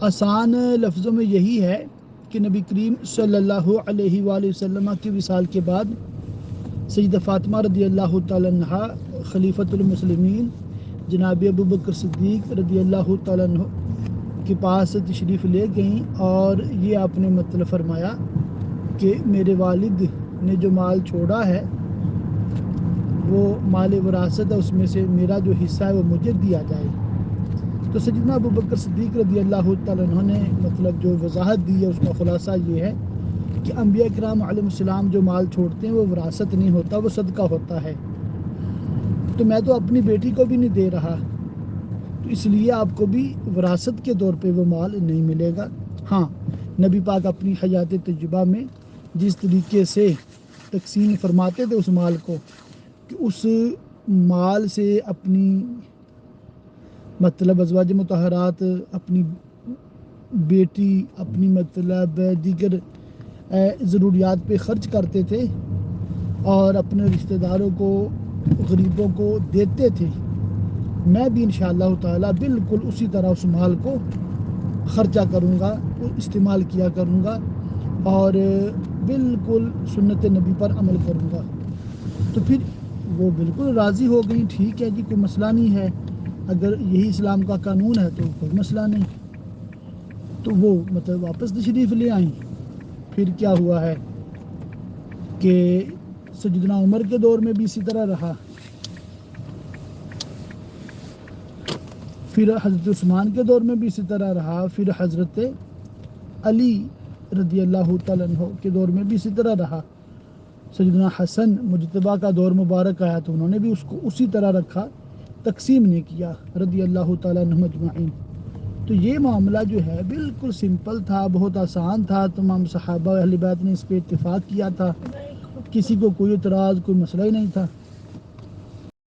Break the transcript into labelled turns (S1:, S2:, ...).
S1: آسان لفظوں میں یہی ہے کہ نبی کریم صلی اللہ علیہ وآلہ وسلم کی وصال کے بعد سیدہ فاطمہ رضی اللہ تعالیٰ عنہ خلیفۃ المسلمین جناب ابو بکر صدیق رضی اللہ تعالیٰ عنہ کے پاس تشریف لے گئیں اور یہ آپ نے مطلب فرمایا کہ میرے والد نے جو مال چھوڑا ہے وہ مال وراثت ہے، اس میں سے میرا جو حصہ ہے وہ مجھے دیا جائے۔ تو سیدنا ابو بکر صدیق رضی اللہ تعالیٰ عنہ نے مطلب جو وضاحت دی ہے اس کا خلاصہ یہ ہے کہ انبیاء کرام علیہ السلام جو مال چھوڑتے ہیں وہ وراثت نہیں ہوتا، وہ صدقہ ہوتا ہے۔ تو میں تو اپنی بیٹی کو بھی نہیں دے رہا، تو اس لیے آپ کو بھی وراثت کے طور پہ وہ مال نہیں ملے گا۔ ہاں، نبی پاک اپنی حیات تجربہ میں جس طریقے سے تقسیم فرماتے تھے اس مال کو کہ اس مال سے اپنی مطلب ازواج مطہرات، اپنی بیٹی، اپنی مطلب دیگر ضروریات پہ خرچ کرتے تھے اور اپنے رشتہ داروں کو، غریبوں کو دیتے تھے۔ میں بھی انشاءاللہ تعالیٰ بالکل اسی طرح اس مال کو خرچہ کروں گا، استعمال کیا کروں گا اور بالکل سنت نبی پر عمل کروں گا۔ تو پھر وہ بالکل راضی ہو گئی، ٹھیک ہے جی، کوئی مسئلہ نہیں ہے، اگر یہی اسلام کا قانون ہے تو کوئی مسئلہ نہیں۔ تو وہ مطلب واپس تشریف لے آئیں۔ پھر کیا ہوا ہے کہ سیدنا عمر کے دور میں بھی اسی طرح رہا، پھر حضرت عثمان کے دور میں بھی اسی طرح رہا، پھر حضرت علی رضی اللہ تعالیٰ عنہ کے دور میں بھی اسی طرح رہا۔ سیدنا حسن مجتبیٰ کا دور مبارک آیا تو انہوں نے بھی اس کو اسی طرح رکھا، تقسیم نہیں کیا رضی اللہ تعالیٰ عنہ اجمعین۔ تو یہ معاملہ جو ہے بالکل سمپل تھا، بہت آسان تھا، تمام صحابہ اہل بیت نے اس پہ اتفاق کیا تھا، کسی کو کوئی اعتراض، کوئی مسئلہ ہی نہیں تھا۔